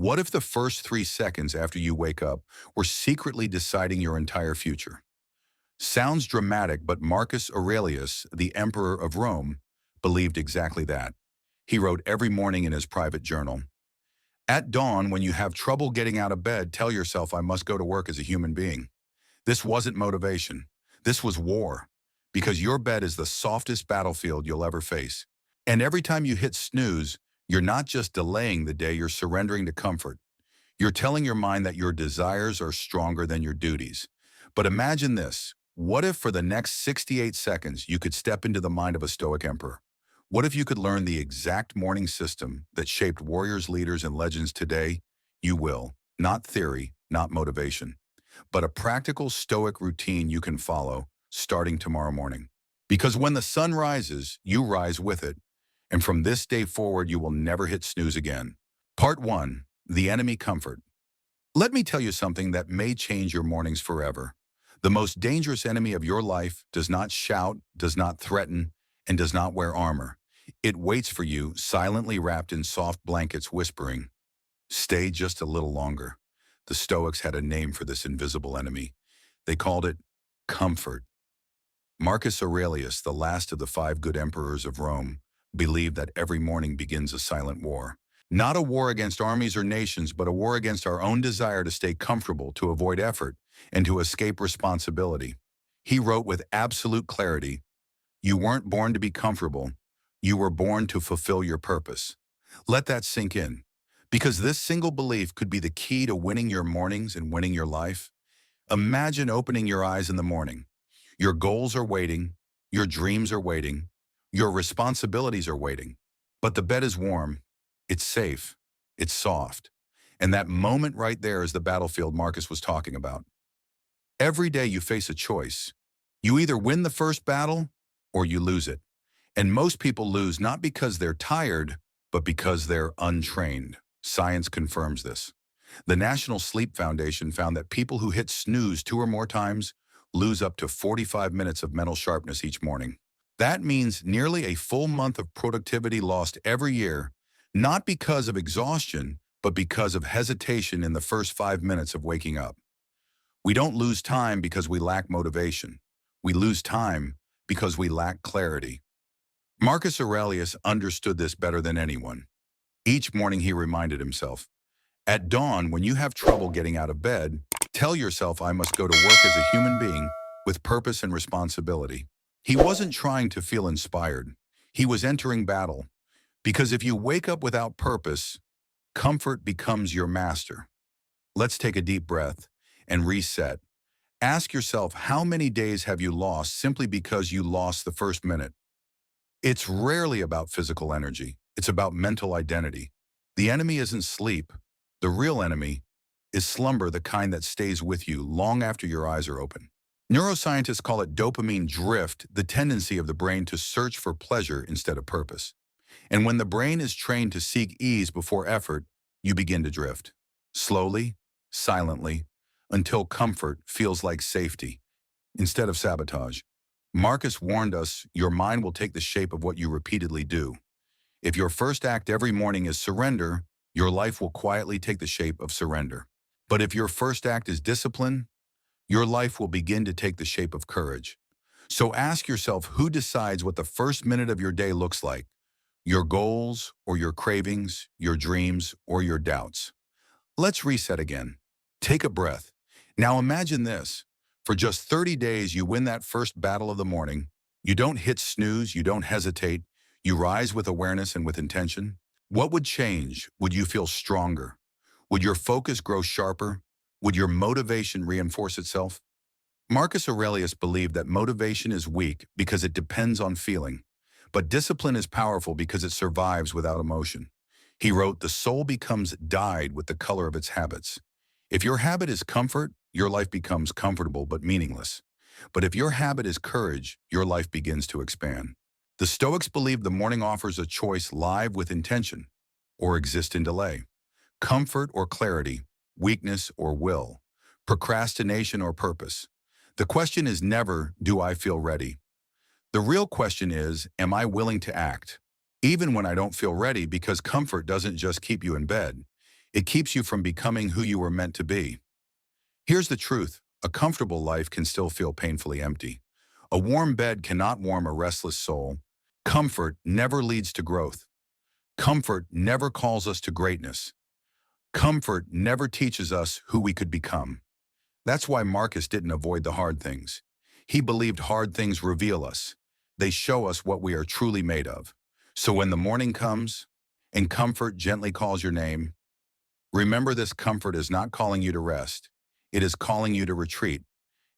What if the first 3 seconds after you wake up were secretly deciding your entire future? Sounds dramatic, but Marcus Aurelius, the emperor of Rome, believed exactly that. He wrote every morning in his private journal, "At dawn, when you have trouble getting out of bed, tell yourself I must go to work as a human being." This wasn't motivation. This was war, because your bed is the softest battlefield you'll ever face. And every time you hit snooze, you're not just delaying the day, you're surrendering to comfort. You're telling your mind that your desires are stronger than your duties. But imagine this. What if for the next 68 seconds you could step into the mind of a Stoic emperor? What if you could learn the exact morning system that shaped warriors, leaders, and legends today? You will. Not theory, not motivation, but a practical Stoic routine you can follow starting tomorrow morning. Because when the sun rises, you rise with it. And from this day forward, you will never hit snooze again. Part 1. The enemy comfort. Let me tell you something that may change your mornings forever. The most dangerous enemy of your life does not shout, does not threaten, and does not wear armor. It waits for you, silently wrapped in soft blankets, whispering, "Stay just a little longer." The Stoics had a name for this invisible enemy. They called it comfort. Marcus Aurelius, the last of the 5 good emperors of Rome, believed that every morning begins a silent war. Not a war against armies or nations, but a war against our own desire to stay comfortable, to avoid effort, and to escape responsibility. He wrote with absolute clarity, "You weren't born to be comfortable. You were born to fulfill your purpose." Let that sink in, because this single belief could be the key to winning your mornings and winning your life. Imagine opening your eyes in the morning. Your goals are waiting. Your dreams are waiting. Your responsibilities are waiting. But the bed is warm. It's safe. It's soft. And that moment right there is the battlefield Marcus was talking about. Every day you face a choice. You either win the first battle or you lose it. And most people lose not because they're tired, but because they're untrained. Science confirms this. The National Sleep Foundation found that people who hit snooze 2 or more times lose up to 45 minutes of mental sharpness each morning. That means nearly a full month of productivity lost every year, not because of exhaustion, but because of hesitation in the first 5 minutes of waking up. We don't lose time because we lack motivation. We lose time because we lack clarity. Marcus Aurelius understood this better than anyone. Each morning he reminded himself, "At dawn, when you have trouble getting out of bed, tell yourself I must go to work as a human being with purpose and responsibility." He wasn't trying to feel inspired. He was entering battle. Because if you wake up without purpose, comfort becomes your master. Let's take a deep breath and reset. Ask yourself, how many days have you lost simply because you lost the first minute? It's rarely about physical energy. It's about mental identity. The enemy isn't sleep. The real enemy is slumber, the kind that stays with you long after your eyes are open. Neuroscientists call it dopamine drift, the tendency of the brain to search for pleasure instead of purpose. And when the brain is trained to seek ease before effort, you begin to drift. Slowly, silently, until comfort feels like safety instead of sabotage. Marcus warned us, your mind will take the shape of what you repeatedly do. If your first act every morning is surrender, your life will quietly take the shape of surrender. But if your first act is discipline, your life will begin to take the shape of courage. So ask yourself, who decides what the first minute of your day looks like? Your goals or your cravings, your dreams or your doubts? Let's reset again. Take a breath. Now imagine this. For just 30 days, you win that first battle of the morning. You don't hit snooze, you don't hesitate. You rise with awareness and with intention. What would change? Would you feel stronger? Would your focus grow sharper? Would your motivation reinforce itself? Marcus Aurelius believed that motivation is weak because it depends on feeling, but discipline is powerful because it survives without emotion. He wrote, "The soul becomes dyed with the color of its habits." If your habit is comfort, your life becomes comfortable but meaningless. But if your habit is courage, your life begins to expand. The Stoics believed the morning offers a choice: live with intention or exist in delay, comfort or clarity, weakness or will, procrastination or purpose. The question is never, do I feel ready? The real question is, am I willing to act? Even when I don't feel ready, because comfort doesn't just keep you in bed. It keeps you from becoming who you were meant to be. Here's the truth. A comfortable life can still feel painfully empty. A warm bed cannot warm a restless soul. Comfort never leads to growth. Comfort never calls us to greatness. Comfort never teaches us who we could become. That's why Marcus didn't avoid the hard things. He believed hard things reveal us. They show us what we are truly made of. So when the morning comes and comfort gently calls your name, remember this: comfort is not calling you to rest. It is calling you to retreat,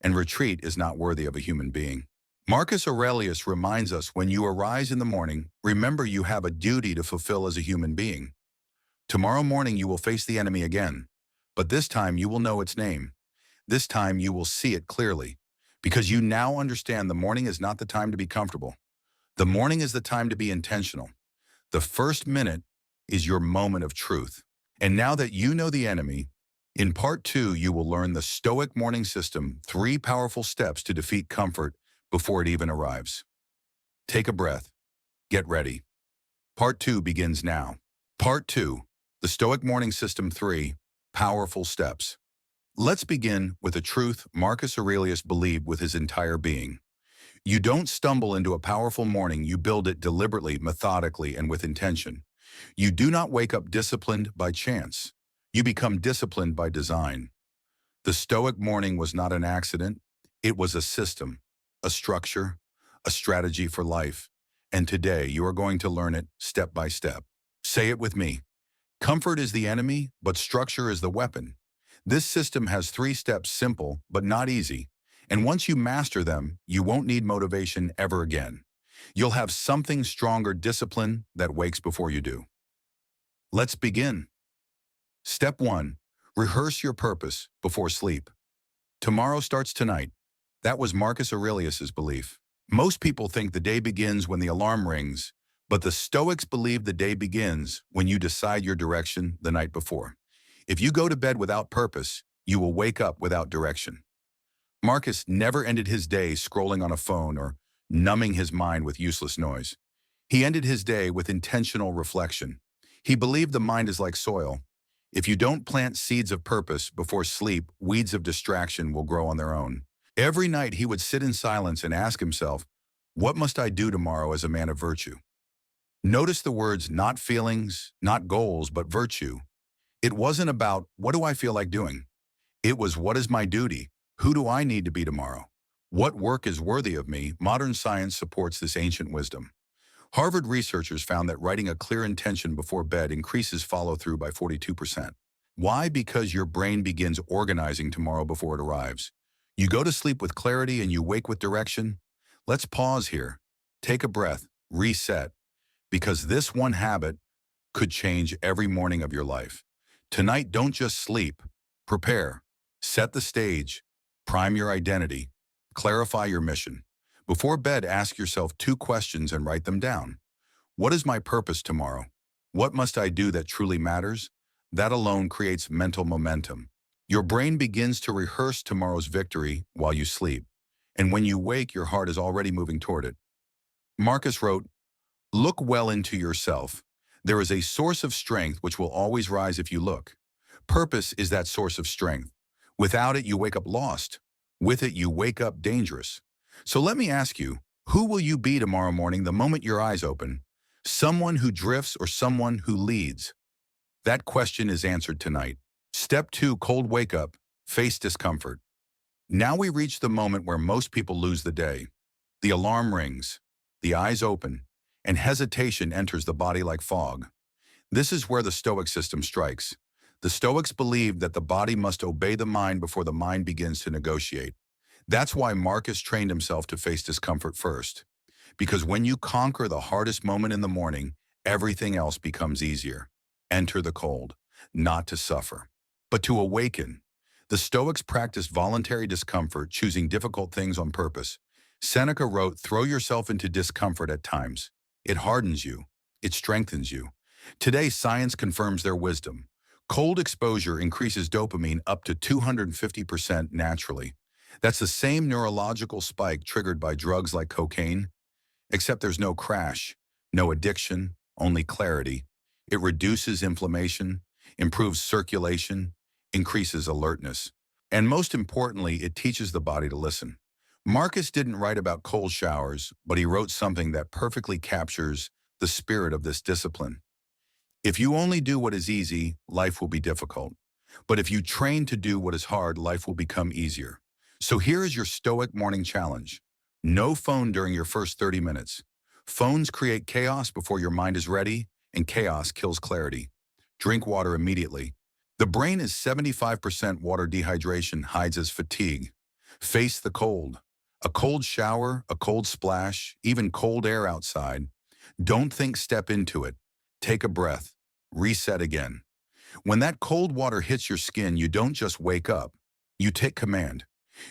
and retreat is not worthy of a human being. Marcus Aurelius reminds us, when you arise in the morning, remember you have a duty to fulfill as a human being. Tomorrow morning you will face the enemy again, but this time you will know its name. This time you will see it clearly, because you now understand the morning is not the time to be comfortable. The morning is the time to be intentional. The first minute is your moment of truth. And now that you know the enemy, in part 2 you will learn the Stoic morning system, 3 powerful steps to defeat comfort before it even arrives. Take a breath. Get ready. Part 2 begins now. Part 2, the Stoic morning system, 3 powerful steps. Let's begin with a truth Marcus Aurelius believed with his entire being. You don't stumble into a powerful morning, you build it deliberately, methodically, and with intention. You do not wake up disciplined by chance. You become disciplined by design. The Stoic morning was not an accident. It was a system, a structure, a strategy for life. And today you are going to learn it step by step. Say it with me. Comfort is the enemy, but structure is the weapon. This system has 3 steps, simple but not easy. And once you master them, you won't need motivation ever again. You'll have something stronger: discipline that wakes before you do. Let's begin. Step 1. Rehearse your purpose before sleep. Tomorrow starts tonight. That was Marcus Aurelius's belief. Most people think the day begins when the alarm rings, but the Stoics believe the day begins when you decide your direction the night before. If you go to bed without purpose, you will wake up without direction. Marcus never ended his day scrolling on a phone or numbing his mind with useless noise. He ended his day with intentional reflection. He believed the mind is like soil. If you don't plant seeds of purpose before sleep, weeds of distraction will grow on their own. Every night he would sit in silence and ask himself, what must I do tomorrow as a man of virtue? Notice the words: not feelings, not goals, but virtue. It wasn't about, what do I feel like doing? It was, what is my duty? Who do I need to be tomorrow? What work is worthy of me? Modern science supports this ancient wisdom. Harvard researchers found that writing a clear intention before bed increases follow-through by 42%. Why? Because your brain begins organizing tomorrow before it arrives. You go to sleep with clarity and you wake with direction. Let's pause here. Take a breath. Reset. Because this one habit could change every morning of your life. Tonight, don't just sleep. Prepare. Set the stage. Prime your identity. Clarify your mission. Before bed, ask yourself 2 questions and write them down. What is my purpose tomorrow? What must I do that truly matters? That alone creates mental momentum. Your brain begins to rehearse tomorrow's victory while you sleep. And when you wake, your heart is already moving toward it. Marcus wrote, look well into yourself. There is a source of strength which will always rise if you look. Purpose is that source of strength. Without it, you wake up lost. With it, you wake up dangerous. So let me ask you, who will you be tomorrow morning the moment your eyes open? Someone who drifts or someone who leads? That question is answered tonight. Step 2, cold wake up, face discomfort. Now we reach the moment where most people lose the day. The alarm rings, the eyes open, and hesitation enters the body like fog. This is where the Stoic system strikes. The Stoics believed that the body must obey the mind before the mind begins to negotiate. That's why Marcus trained himself to face discomfort first. Because when you conquer the hardest moment in the morning, everything else becomes easier. Enter the cold, not to suffer, but to awaken. The Stoics practiced voluntary discomfort, choosing difficult things on purpose. Seneca wrote, throw yourself into discomfort at times. It hardens you. It strengthens you. Today, science confirms their wisdom. Cold exposure increases dopamine up to 250% naturally. That's the same neurological spike triggered by drugs like cocaine, except there's no crash, no addiction, only clarity. It reduces inflammation. improves circulation, increases alertness. And most importantly, it teaches the body to listen. Marcus didn't write about cold showers, but he wrote something that perfectly captures the spirit of this discipline. If you only do what is easy, life will be difficult. But if you train to do what is hard, life will become easier. So here is your Stoic morning challenge. No phone during your first 30 minutes. Phones create chaos before your mind is ready, and chaos kills clarity. Drink water immediately. The brain is 75% water. Dehydration hides as fatigue. Face the cold. A cold shower, a cold splash, even cold air outside. Don't think, step into it. Take a breath. Reset again. When that cold water hits your skin, you don't just wake up. You take command.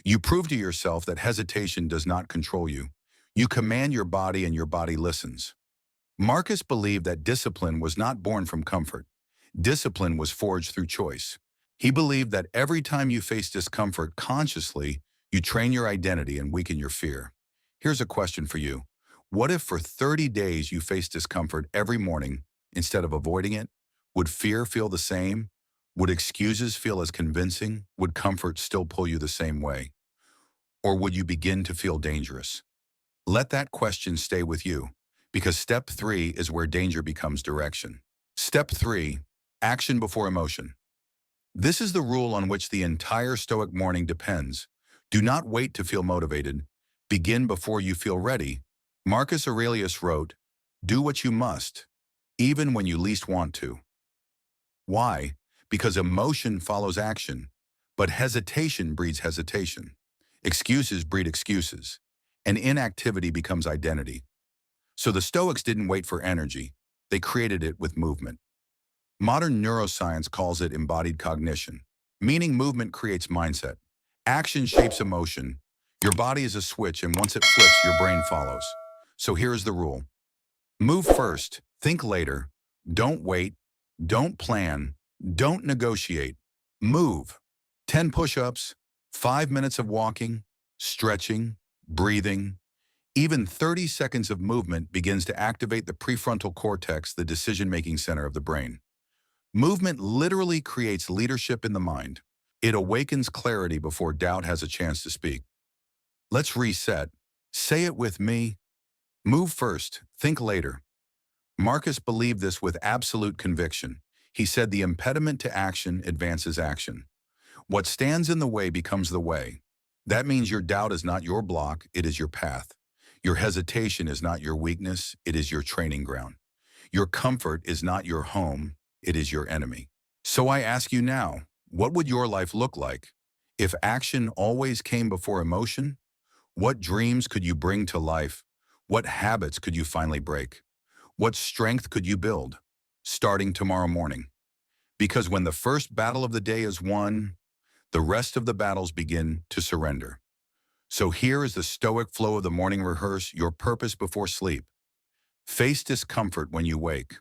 You prove to yourself that hesitation does not control you. You command your body and your body listens. Marcus believed that discipline was not born from comfort. Discipline was forged through choice. He believed that every time you face discomfort consciously, you train your identity and weaken your fear. Here's a question for you. What if for 30 days you face discomfort every morning instead of avoiding it? Would fear feel the same? Would excuses feel as convincing? Would comfort still pull you the same way? Or would you begin to feel dangerous? Let that question stay with you, because step 3 is where danger becomes direction. Step 3, action before emotion. This is the rule on which the entire Stoic morning depends. Do not wait to feel motivated. Begin before you feel ready. Marcus Aurelius wrote, "Do what you must, even when you least want to." Why? Because emotion follows action, but hesitation breeds hesitation. Excuses breed excuses, and inactivity becomes identity. So the Stoics didn't wait for energy. They created it with movement. Modern neuroscience calls it embodied cognition, meaning movement creates mindset. Action shapes emotion. Your body is a switch, and once it flips, your brain follows. So here's the rule. Move first, think later. Don't wait, don't plan, don't negotiate. Move. 10 push-ups, 5 minutes of walking, stretching, breathing. Even 30 seconds of movement begins to activate the prefrontal cortex, the decision-making center of the brain. Movement literally creates leadership in the mind. It awakens clarity before doubt has a chance to speak. Let's reset. Say it with me. Move first, think later. Marcus believed this with absolute conviction. He said the impediment to action advances action. What stands in the way becomes the way. That means your doubt is not your block, it is your path. Your hesitation is not your weakness, it is your training ground. Your comfort is not your home, it is your enemy. So I ask you now, what would your life look like if action always came before emotion? What dreams could you bring to life? What habits could you finally break? What strength could you build, starting tomorrow morning? Because when the first battle of the day is won, the rest of the battles begin to surrender. So here is the Stoic flow of the morning. Rehearse your purpose before sleep. Face discomfort when you wake.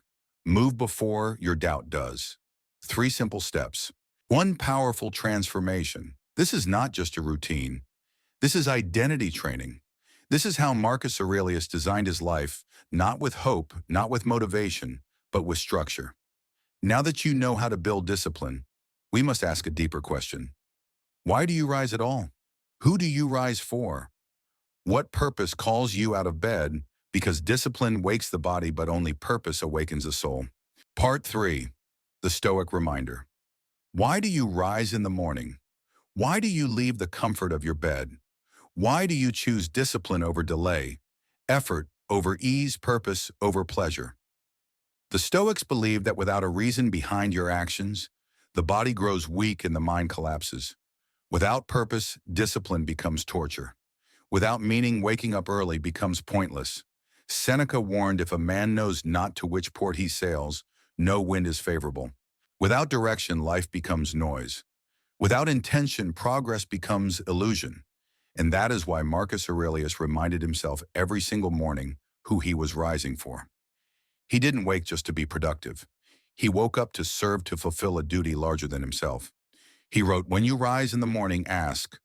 Move before your doubt does. 3 simple steps. 1 powerful transformation. This is not just a routine. This is identity training. This is how Marcus Aurelius designed his life, not with hope, not with motivation, but with structure. Now that you know how to build discipline, we must ask a deeper question. Why do you rise at all? Who do you rise for? What purpose calls you out of bed? Because discipline wakes the body, but only purpose awakens the soul. Part 3, the Stoic reminder. Why do you rise in the morning? Why do you leave the comfort of your bed? Why do you choose discipline over delay, effort over ease, purpose over pleasure? The Stoics believed that without a reason behind your actions, the body grows weak and the mind collapses. Without purpose, discipline becomes torture. Without meaning, waking up early becomes pointless. Seneca warned, if a man knows not to which port he sails, no wind is favorable. Without direction, life becomes noise. Without intention, progress becomes illusion. And that is why Marcus Aurelius reminded himself every single morning who he was rising for. He didn't wake just to be productive. He woke up to serve, to fulfill a duty larger than himself. He wrote, "When you rise in the morning, ask,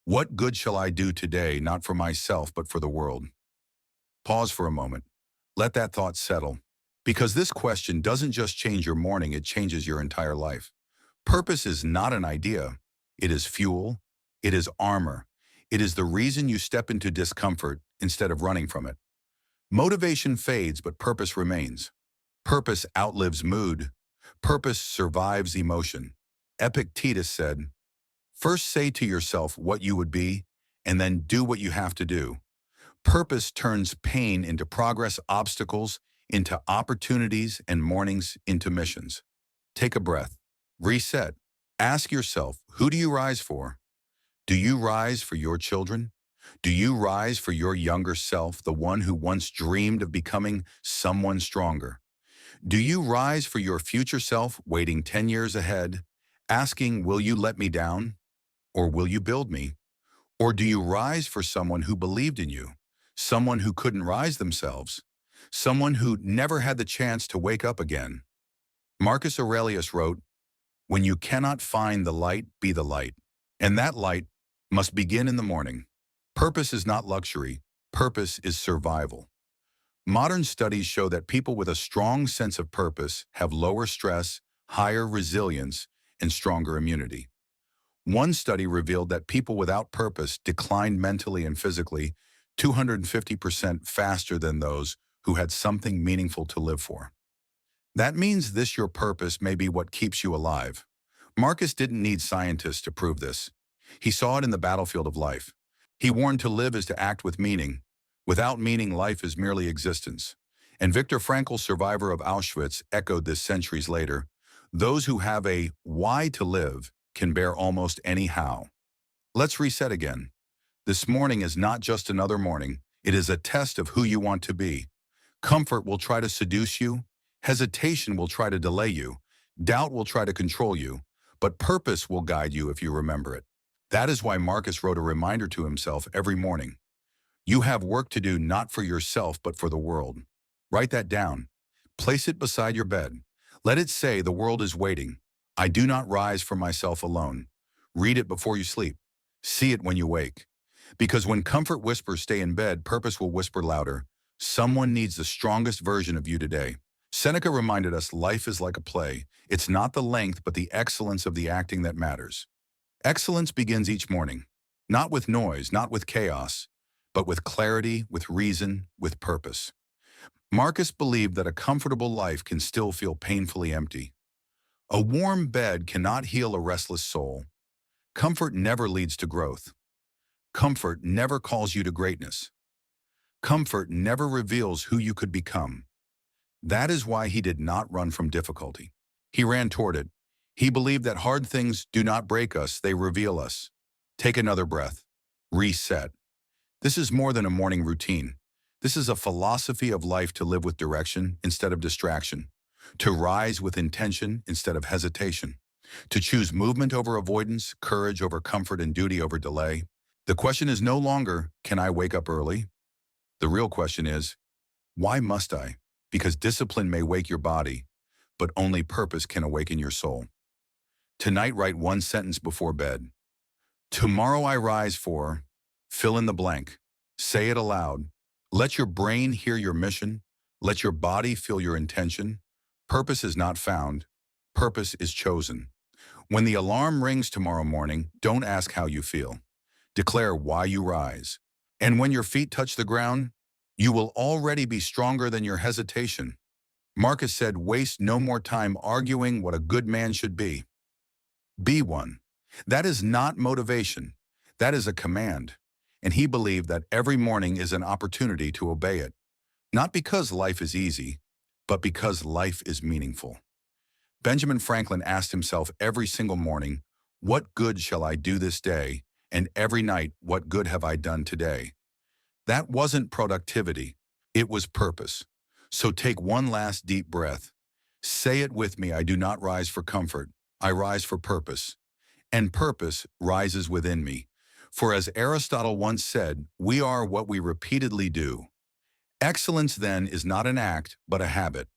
what good shall I do today, not for myself, but for the world?" Pause for a moment. Let that thought settle. Because this question doesn't just change your morning, it changes your entire life. Purpose is not an idea. It is fuel. It is armor. It is the reason you step into discomfort instead of running from it. Motivation fades, but purpose remains. Purpose outlives mood. Purpose survives emotion. Epictetus said, "First say to yourself what you would be, and then do what you have to do." Purpose turns pain into progress, obstacles into opportunities, and mornings into missions. Take a breath. Reset. Ask yourself, who do you rise for? Do you rise for your children? Do you rise for your younger self, the one who once dreamed of becoming someone stronger? Do you rise for your future self, waiting 10 years ahead, asking, will you let me down? Or will you build me? Or do you rise for someone who believed in you, someone who couldn't rise themselves, someone who never had the chance to wake up again? Marcus Aurelius wrote, "When you cannot find the light, be the light. And that light must begin in the morning." Purpose is not luxury. Purpose is survival. Modern studies show that people with a strong sense of purpose have lower stress, higher resilience, and stronger immunity. One study revealed that people without purpose declined mentally and physically 250% faster than those who had something meaningful to live for. That means your purpose may be what keeps you alive. Marcus didn't need scientists to prove this. He saw it in the battlefield of life. He warned to live is to act with meaning. Without meaning, life is merely existence. And Viktor Frankl, survivor of Auschwitz, echoed this centuries later. Those who have a why to live can bear almost any how. Let's reset again. This morning is not just another morning. It is a test of who you want to be. Comfort will try to seduce you. Hesitation will try to delay you. Doubt will try to control you. But purpose will guide you if you remember it. That is why Marcus wrote a reminder to himself every morning. You have work to do not for yourself but for the world. Write that down. Place it beside your bed. Let it say, the world is waiting. I do not rise for myself alone. Read it before you sleep. See it when you wake. Because when comfort whispers stay in bed, purpose will whisper louder. Someone needs the strongest version of you today. Seneca reminded us life is like a play. It's not the length but the excellence of the acting that matters. Excellence begins each morning. Not with noise, not with chaos, but with clarity, with reason, with purpose. Marcus believed that a comfortable life can still feel painfully empty. A warm bed cannot heal a restless soul. Comfort never leads to growth. Comfort never calls you to greatness. Comfort never reveals who you could become. That is why he did not run from difficulty. He ran toward it. He believed that hard things do not break us, they reveal us. Take another breath. Reset. This is more than a morning routine. This is a philosophy of life, to live with direction instead of distraction, to rise with intention instead of hesitation, to choose movement over avoidance, courage over comfort, and duty over delay. The question is no longer, can I wake up early? The real question is, why must I? Because discipline may wake your body, but only purpose can awaken your soul. Tonight, write one sentence before bed. Tomorrow I rise for, fill in the blank. Say it aloud. Let your brain hear your mission. Let your body feel your intention. Purpose is not found. Purpose is chosen. When the alarm rings tomorrow morning, don't ask how you feel. Declare why you rise. And when your feet touch the ground, you will already be stronger than your hesitation. Marcus said, waste no more time arguing what a good man should be. Be one. That is not motivation. That is a command. And he believed that every morning is an opportunity to obey it. Not because life is easy, but because life is meaningful. Benjamin Franklin asked himself every single morning, what good shall I do this day? And every night, what good have I done today? That wasn't productivity. It was purpose. So take one last deep breath. Say it with me, I do not rise for comfort. I rise for purpose. And purpose rises within me. For as Aristotle once said, we are what we repeatedly do. Excellence then is not an act, but a habit.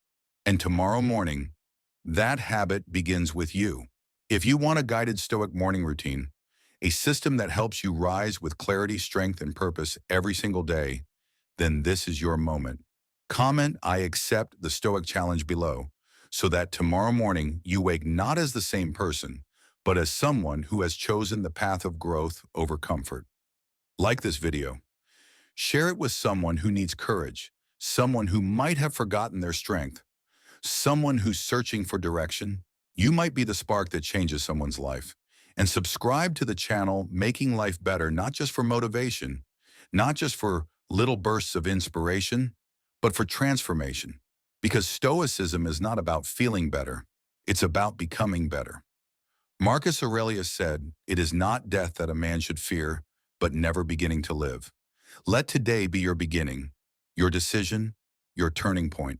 And tomorrow morning, that habit begins with you. If you want a guided Stoic morning routine, a system that helps you rise with clarity, strength, and purpose every single day, then this is your moment. Comment, I accept the Stoic challenge below, so that tomorrow morning you wake not as the same person, but as someone who has chosen the path of growth over comfort. Like this video. Share it with someone who needs courage, someone who might have forgotten their strength, someone who's searching for direction. You might be the spark that changes someone's life. And subscribe to the channel Making Life Better, not just for motivation, not just for little bursts of inspiration, but for transformation. Because Stoicism is not about feeling better, it's about becoming better. Marcus Aurelius said, "It is not death that a man should fear, but never beginning to live." Let today be your beginning, your decision, your turning point.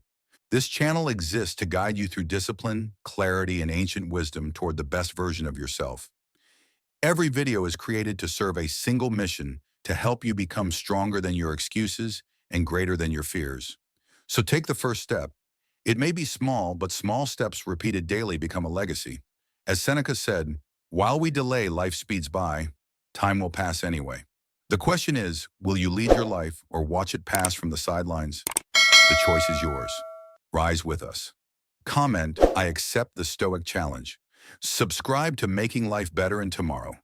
This channel exists to guide you through discipline, clarity, and ancient wisdom toward the best version of yourself. Every video is created to serve a single mission: to help you become stronger than your excuses and greater than your fears. So take the first step. It may be small, but small steps repeated daily become a legacy. As Seneca said, while we delay, life speeds by. Time will pass anyway. The question is, will you lead your life or watch it pass from the sidelines? The choice is yours. Rise with us. Comment, I accept the Stoic challenge. Subscribe to Making Life Better in tomorrow.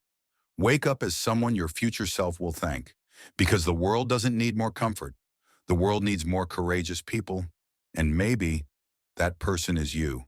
Wake up as someone your future self will thank. Because the world doesn't need more comfort. The world needs more courageous people. And maybe that person is you.